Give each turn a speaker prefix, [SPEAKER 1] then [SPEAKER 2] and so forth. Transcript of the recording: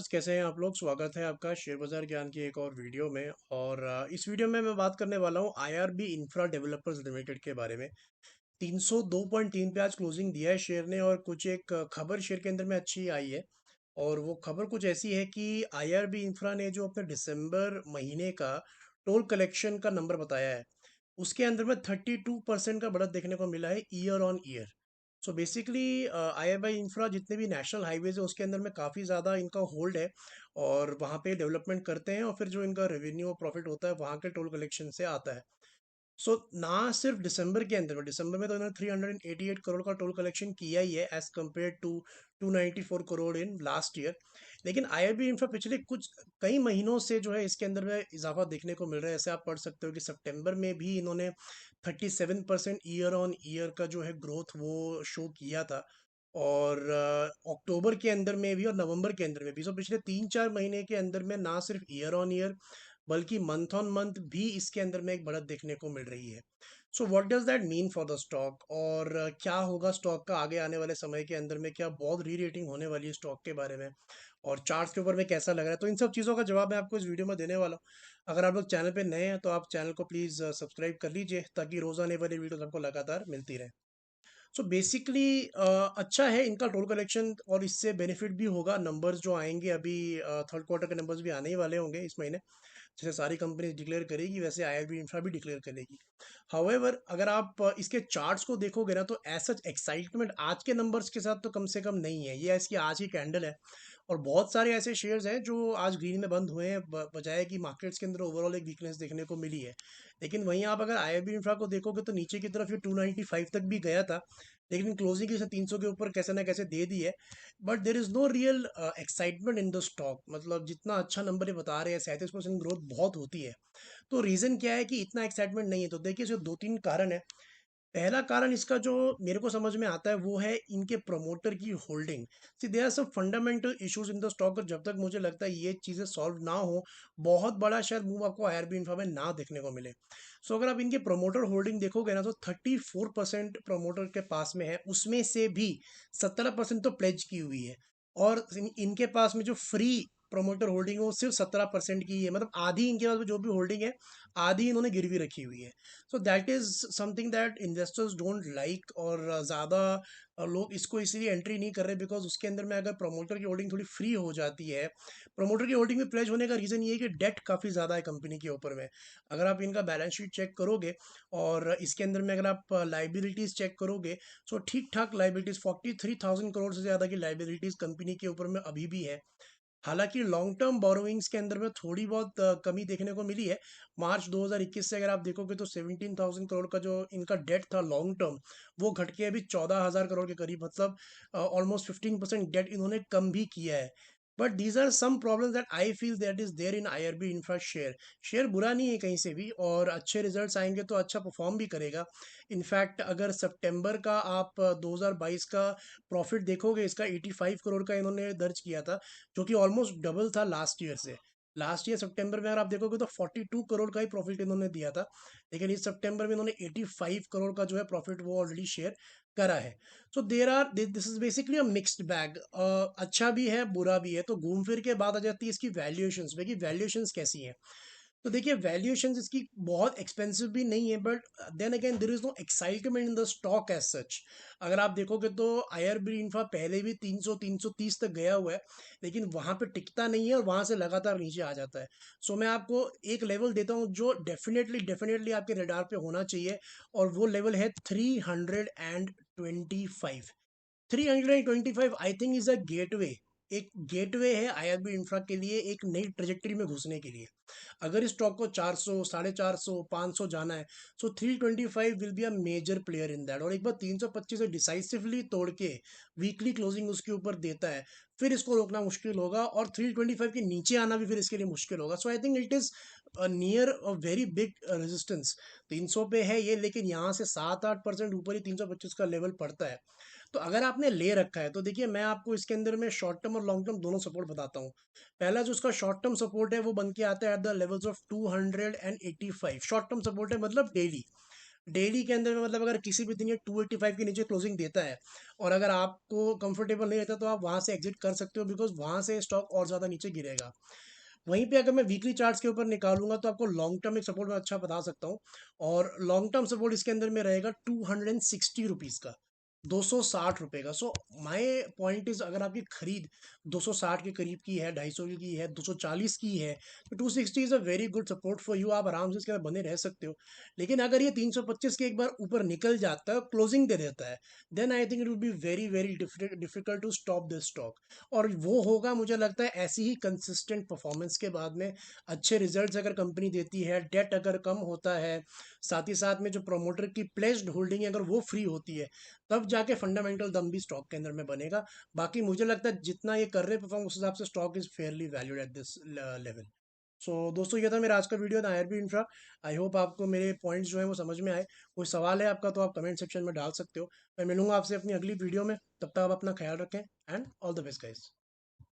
[SPEAKER 1] Viewers, कैसे हैं आप लोग। स्वागत है आपका शेयर बाजार ज्ञान की एक और वीडियो में। और इस वीडियो में मैं बात करने वाला हूं आईआरबी इंफ्रा डेवलपर्स लिमिटेड के बारे में। 302.3 पे आज क्लोजिंग दिया है शेयर ने, और कुछ एक खबर शेयर के अंदर में अच्छी आई है। और वो खबर कुछ ऐसी है कि आईआरबी इंफ्रा ने जो अपने दिसंबर महीने का टोल कलेक्शन का नंबर बताया है, उसके अंदर में 32% का बढ़त देखने को मिला है year on year. So basically IRB infra जितने भी नेशनल हाईवेज है उसके अंदर में काफ़ी ज़्यादा इनका होल्ड है, और वहाँ पे डेवलपमेंट करते हैं, और फिर जो इनका रेवेन्यू और प्रॉफिट होता है वहाँ के टोल कलेक्शन से आता है। सो ना सिर्फ दिसंबर के अंदर में, दिसंबर में तो इन्होंने 388 करोड़ का टोल कलेक्शन किया ही है as compared to 294 crore in last year. लेकिन आईआरबी इंफ्रा पिछले कुछ कई महीनों से जो है इसके अंदर में इजाफा देखने को मिल रहा है। ऐसे आप पढ़ सकते हो कि सितंबर में भी इन्होंने 37% ईयर ऑन ईयर का जो है ग्रोथ वो शो किया था। और अक्टूबर के अंदर में भी और नवंबर के अंदर में भी, सो पिछले 3-4 महीने के अंदर में ना सिर्फ ईयर ऑन ईयर बल्कि मंथ ऑन मंथ भी इसके अंदर में एक बढ़त देखने को मिल रही है। So what does that mean for the stock, और क्या होगा स्टॉक का आगे आने वाले समय के अंदर में, क्या बहुत री रेटिंग होने वाली है स्टॉक के बारे में, और चार्ट्स के ऊपर में कैसा लग रहा है। तो इन सब चीज़ों का जवाब मैं आपको इस वीडियो में देने वाला हूँ। अगर आप लोग चैनल पे नए हैं तो आप चैनल को प्लीज़ सब्सक्राइब कर लीजिए, ताकि रोज़ाने वाली वीडियो आपको लगातार मिलती रहे। सो बेसिकली अच्छा है इनका टोल कलेक्शन, और इससे बेनिफिट भी होगा। नंबर्स जो आएंगे अभी, थर्ड क्वार्टर के नंबर्स भी आने ही वाले होंगे इस महीने। जैसे सारी कंपनी डिक्लेयर करेगी, वैसे आईआरबी इंफ्रा भी डिक्लेयर करेगी। हाउएवर, अगर आप इसके चार्ट्स को देखोगे ना, तो ऐसा एक्साइटमेंट आज के नंबर्स के साथ तो कम से कम नहीं है। ये इसकी आज की कैंडल है, और बहुत सारे ऐसे शेयर्स हैं जो आज ग्रीन में बंद हुए हैं, बजाय कि मार्केट्स के अंदर ओवरऑल एक वीकनेस देखने को मिली है। लेकिन वहीं आप अगर आईआरबी इंफ्रा को देखोगे तो नीचे की तरफ ये 295 तक भी गया था, लेकिन क्लोजिंग इसे 300 के ऊपर कैसे ना कैसे दे दी है। But there is no real excitement in the stock. मतलब जितना अच्छा नंबर ये बता रहे हैं, 37% ग्रोथ बहुत होती है। तो रीज़न क्या है कि इतना एक्साइटमेंट नहीं है? तो देखिए, इसके दो तीन कारण है। पहला कारण इसका जो मेरे को समझ में आता है वो है इनके प्रमोटर की holding. See there are some fundamental issues in the stock, और जब तक मुझे लगता है ये चीज़ें सॉल्व ना हो, बहुत बड़ा शायद मूव आपको आईआरबी इंफ्रा में ना देखने को मिले। सो अगर आप इनके प्रमोटर होल्डिंग देखोगे ना, तो 34% प्रमोटर के पास में है, उसमें से भी 17% तो प्लेज की हुई है। और इनके पास में जो फ्री प्रमोटर होल्डिंग है वो सिर्फ 17% की ही है। मतलब आधी इनके पास में जो भी होल्डिंग है, आधी इन्होंने गिरवी रखी हुई है। So that is something that investors don't like, और ज़्यादा लोग इसको इसलिए एंट्री नहीं कर रहे, बिकॉज उसके अंदर में अगर प्रमोटर की होल्डिंग थोड़ी फ्री हो जाती है। प्रमोटर की होल्डिंग में प्लेज होने का रीज़न ये है कि डेट काफ़ी ज़्यादा है कंपनी के ऊपर में। अगर आप इनका बैलेंस शीट चेक करोगे, और इसके अंदर में अगर आप लाइबिलिटीज़ चेक करोगे, सो ठीक ठाक लाइबिलिटीज़ 43,000 करोड़ से ज़्यादा की लाइबिलिटीज़ कंपनी के ऊपर में अभी भी है। हालांकि लॉन्ग टर्म बोरोइंग्स के अंदर में थोड़ी बहुत कमी देखने को मिली है। मार्च 2021 से अगर आप देखोगे तो 17,000 करोड़ का जो इनका डेट था लॉन्ग टर्म, वो घट के अभी 14,000 करोड़ के करीब, मतलब ऑलमोस्ट 15% डेट इन्होंने कम भी किया है। But these are some problems that I feel that is there in IRB infra share. Share बुरा नहीं है कहीं से भी, और अच्छे रिजल्ट्स आएंगे तो अच्छा परफॉर्म भी करेगा। इनफैक्ट अगर सितंबर का आप 2022 का प्रॉफिट देखोगे, इसका 85 करोड़ का इन्होंने दर्ज किया था, जो कि ऑलमोस्ट डबल था लास्ट ईयर से। लास्ट ईयर सितंबर में अगर आप देखोगे तो 42 करोड़ का ही प्रॉफिट इन्होंने दिया था, लेकिन इस सितंबर में इन्होंने 85 करोड़ का जो है प्रॉफिट वो ऑलरेडी शेयर करा है। So there are this is basically a mixed bag. अच्छा भी है, बुरा भी है। तो घूम फिर के बात आ जाती है इसकी वैल्यूएशंस पे कि वैल्यूएशंस कैसी हैं। तो देखिए, वैल्यूएशंस इसकी बहुत एक्सपेंसिव भी नहीं है, but then again there is no excitement in the stock as such. अगर आप देखोगे तो आईआरबी इंफ्रा पहले भी 300 330 तक गया हुआ है, लेकिन वहां पे टिकता नहीं है, और वहां से लगातार नीचे आ जाता है। सो मैं आपको एक लेवल देता हूँ जो डेफिनेटली डेफिनेटली आपके रडार पे होना चाहिए, और वो लेवल है 325। 325 I think is a gateway. एक गेटवे है आईआरबी इंफ्रा के लिए, एक नई ट्रेजेक्टरी में घुसने के लिए। अगर इस स्टॉक को 400, 450, 500 जाना है, so 325 will be a major player in that. और एक बार 325 से डिसाइसिवली तोड़ के वीकली क्लोजिंग उसके ऊपर देता है, फिर इसको रोकना मुश्किल होगा, और 325 के नीचे आना भी फिर इसके लिए मुश्किल होगा। So I think it is near a very big resistance. 300 पे है ये, लेकिन यहाँ से 7-8% ऊपर ही 325 का लेवल पड़ता है। तो अगर आपने ले रखा है तो देखिए, मैं आपको इसके अंदर में शॉर्ट टर्म और लॉन्ग टर्म दोनों सपोर्ट बताता हूँ। पहला जो उसका शॉर्ट टर्म सपोर्ट है वो बन के आता है at the levels of 285। Short term support है मतलब डेली। डेली के अंदर में मतलब अगर किसी भी दिन ये 285 के नीचे क्लोजिंग देता है और अगर आपको कंफर्टेबल नहीं रहता तो आप वहां से एग्जिट कर सकते हो, बिकॉज वहां से स्टॉक और ज़्यादा नीचे गिरेगा। वहीं पे अगर मैं वीकली चार्ट्स के ऊपर निकालूंगा तो आपको लॉन्ग टर्म एक सपोर्ट मैं अच्छा बता सकता हूँ। और लॉन्ग टर्म सपोर्ट इसके अंदर में रहेगा 260 रुपीज़ का, 260 रुपये का। सो माय पॉइंट इज, अगर आपकी खरीद 260 के करीब की है, 250 की है, 240 की है, तो 260 is a very good support for you, आप आराम से इसके अंदर बने रह सकते हो। लेकिन अगर ये 325 के एक बार ऊपर निकल जाता है, क्लोजिंग दे देता है, then I think it will be very very difficult to stop this stock. और वो होगा मुझे लगता है ऐसी ही कंसिस्टेंट परफॉर्मेंस के बाद में, अच्छे रिजल्ट्स अगर कंपनी देती है, डेट अगर कम होता है, साथ ही साथ में जो प्रोमोटर की प्लेस्ड होल्डिंग है अगर वो फ्री होती है, तब जाके फंडामेंटल दम भी स्टॉक के अंदर में बनेगा। बाकी मुझे लगता है जितना ये कर रहे परफॉर्म उस हिसाब से stock is fairly valued at this level. So दोस्तों, ये था मेरा आज का वीडियो था आईआरबी इंफ्रा। आई होप आपको मेरे पॉइंट्स जो है वो समझ में आए। कोई सवाल है आपका तो आप कमेंट सेक्शन में डाल सकते हो। मैं मिलूंगा आपसे अपनी अगली वीडियो में, तब तक आप अपना ख्याल रखें and all the best guys.